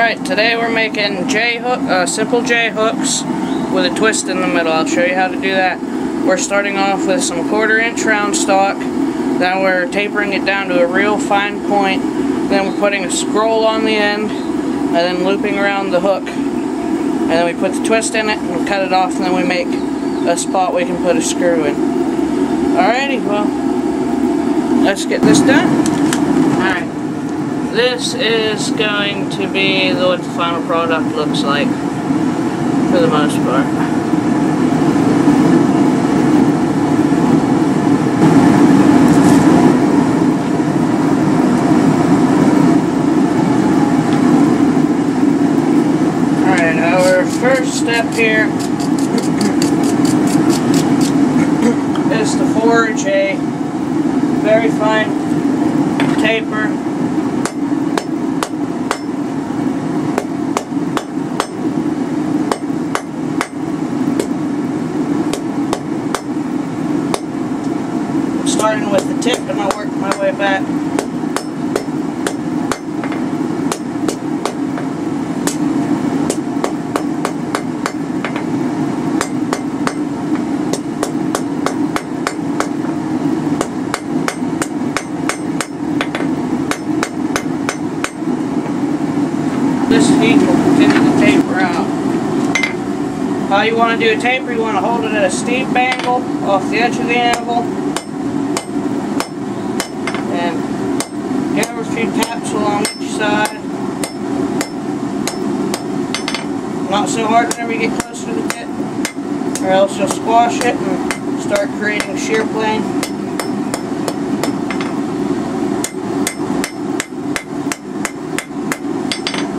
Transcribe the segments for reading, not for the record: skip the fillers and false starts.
Alright, today we're making simple J hooks with a twist in the middle. I'll show you how to do that. We're starting off with some 1/4" round stock, then we're tapering it down to a real fine point, then we're putting a scroll on the end, and then looping around the hook. And then we put the twist in it, and we cut it off, and then we make a spot we can put a screw in. Alrighty, well, let's get this done. Alright. This is going to be what the final product looks like, for the most part. Alright, our first step here is to forge a very fine taper . Starting with the tip, and I'll work my way back. This heat will continue to taper out. How you want to do a taper, you want to hold it at a steep angle off the edge of the anvil. Give her a few taps along each side. Not so hard whenever you get close to the tip, or else you'll squash it and start creating a shear plane.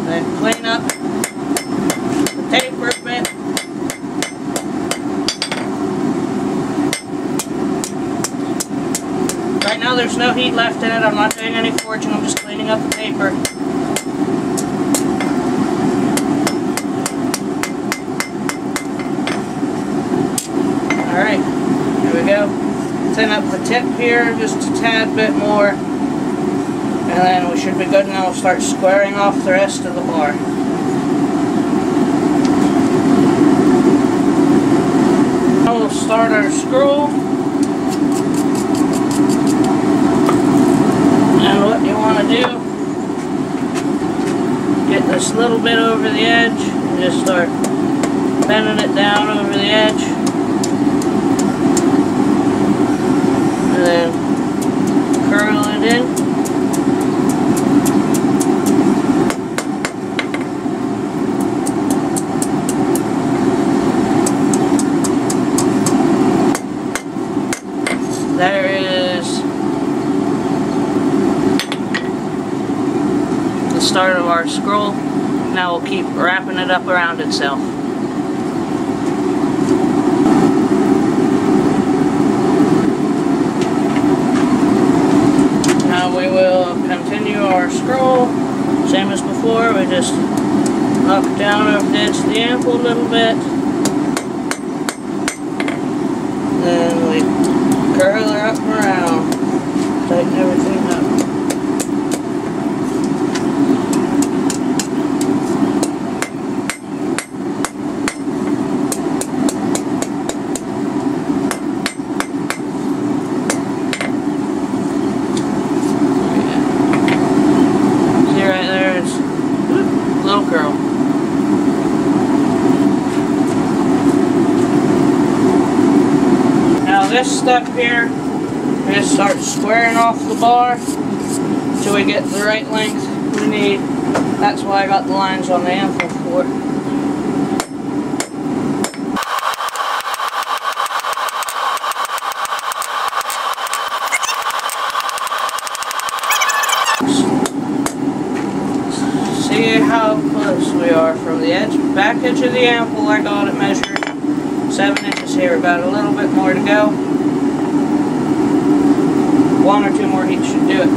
Then clean up the taper a bit. Right now there's no heat left in it. I'm not doing any forging, I'm just cleaning up the paper. Alright, here we go. Thin up the tip here just a tad bit more. And then we should be good, and then we'll start squaring off the rest of the bar. Now we'll start our screw. And what you want to do, get this little bit over the edge and just start bending it down over the edge, and then curl it in. There is the start of our scroll. Now we'll keep wrapping it up around itself. Now we will continue our scroll, same as before. We just knock down over the edge of the anvil a little bit. Then we curl her up and around, tighten everything up. See right there, it's a little curl. Now this step here, we just start squaring off the bar until we get the right length we need. That's why I got the lines on the anvil for it. See how close we are from the back edge of the anvil. I got it measured 7 inches here. We've got a little bit more to go. 1 or 2 more heats should do it.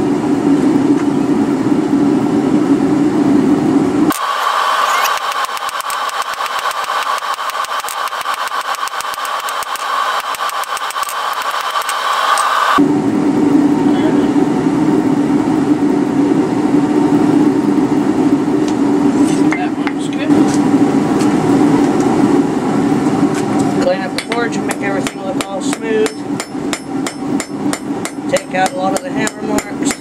out a lot of the hammer marks.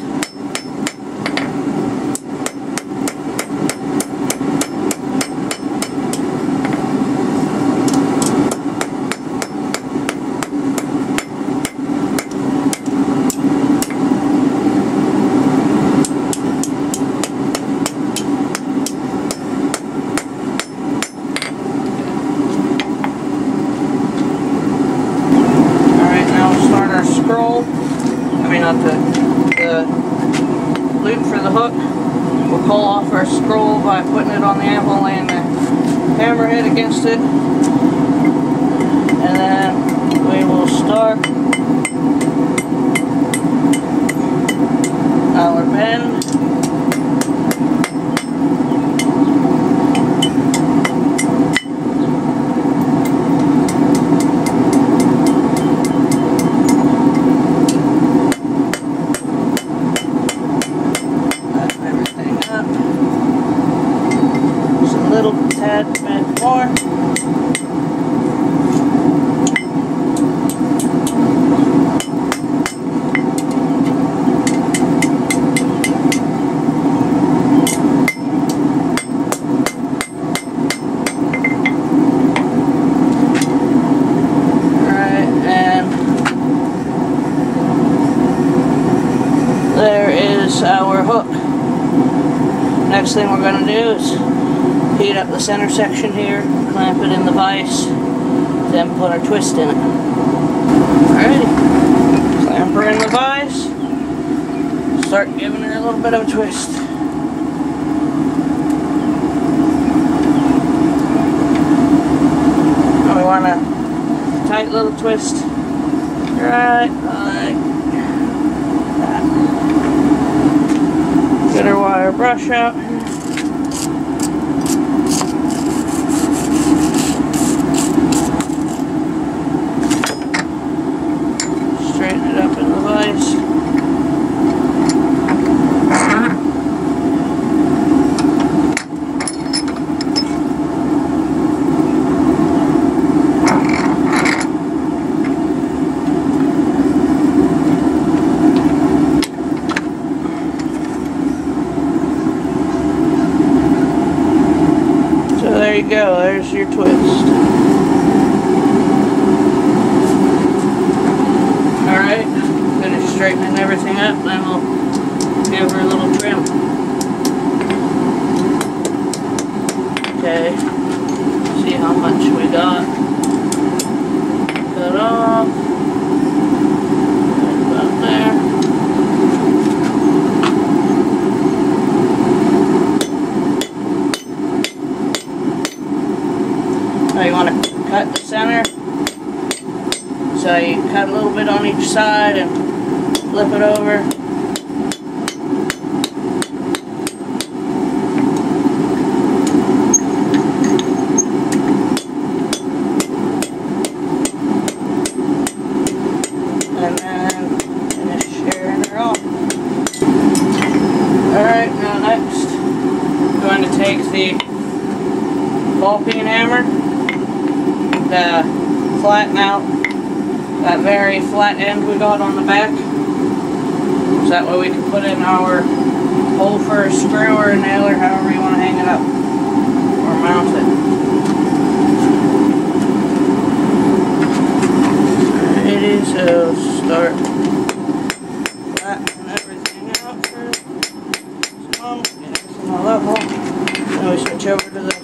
Not the loop for the hook. We'll pull off our scroll by putting it on the anvil and laying the hammerhead against it. And then we will start our bend. Tad bit more. Alright, and there is our hook. Next thing we're going to do is heat up the center section here, clamp it in the vise, then put our twist in it. Alrighty, clamp her in the vise, start giving her a little bit of a twist. And we want a tight little twist, right like that. Get our wire brush out. Straighten it up in the vise. So there you go, there's your twist. Alright, finish straightening everything up, then we'll give her a little trim. Okay, see how much we got cut off. Right about there. Now you want to cut the center. So you cut a little bit on each side and flip it over. And then finish shearing her off. Alright, now next I'm going to take the ball peen hammer, flatten out that very flat end we got on the back, so that way we can put in our hole for a screw or a nail or however you want to hang it up or mount it. Alrighty, so start flattening everything out for some, get it to my level, then we switch over to the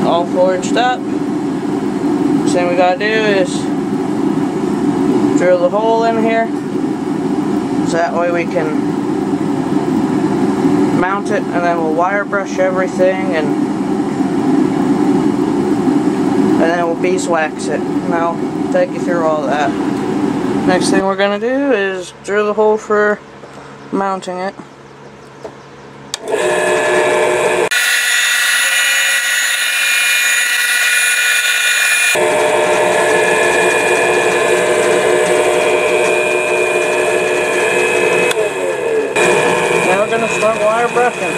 all forged up. Next thing we gotta do is drill the hole in here, so that way we can mount it, and then we'll wire brush everything, and then we'll beeswax it, and I'll take you through all that. Next thing we're gonna do is drill the hole for mounting it. Now we're going to start wire brushing.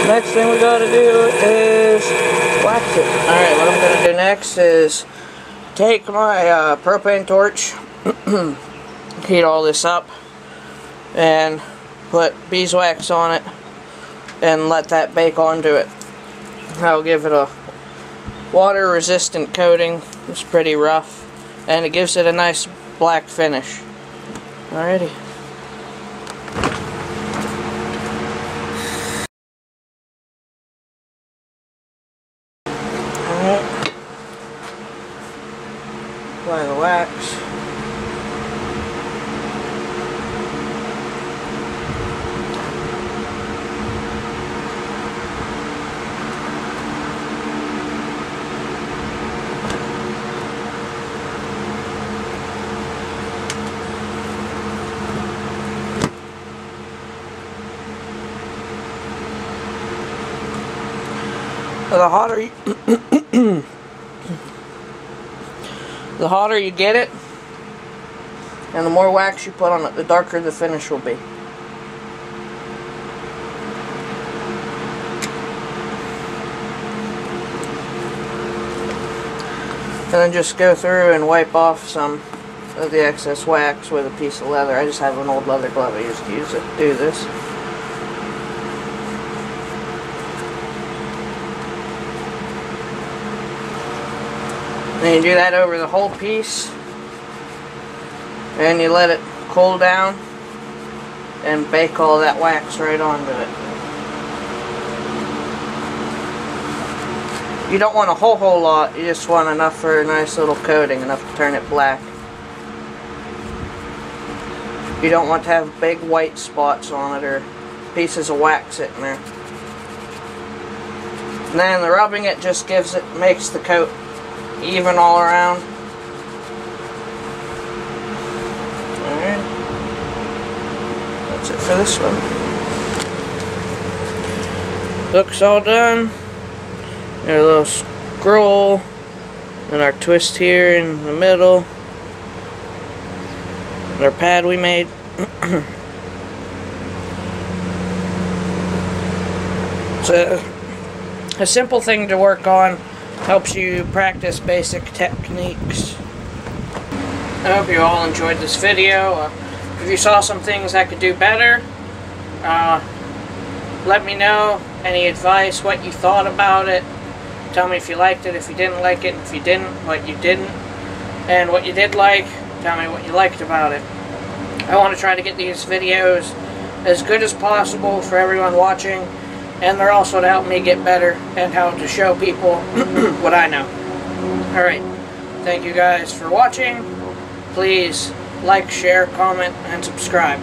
Next thing we gotta do is wax it. Alright, what I'm gonna do next is take my propane torch, heat all this up, and put beeswax on it, and let that bake onto it. I'll give it a water resistant coating. It's pretty rough, and it gives it a nice black finish. Alrighty. Apply the wax. The hotter you the hotter you get it, and the more wax you put on it, the darker the finish will be. And then just go through and wipe off some of the excess wax with a piece of leather. I just have an old leather glove I used to use it to do this. And you do that over the whole piece, and you let it cool down and bake all that wax right onto it. You don't want a whole lot, you just want enough for a nice little coating, enough to turn it black. You don't want to have big white spots on it or pieces of wax sitting there. And then the rubbing it just makes the coat even all around. Alright. That's it for this one. Hook's all done. Got a little scroll and our twist here in the middle. And our pad we made. It's a simple thing to work on. Helps you practice basic techniques. I hope you all enjoyed this video. If you saw some things I could do better, let me know any advice, what you thought about it. Tell me if you liked it, if you didn't like it, if you didn't, what you didn't. And what you did like, tell me what you liked about it. I want to try to get these videos as good as possible for everyone watching. And they're also to help me get better and how to show people what I know. Alright, thank you guys for watching. Please like, share, comment, and subscribe.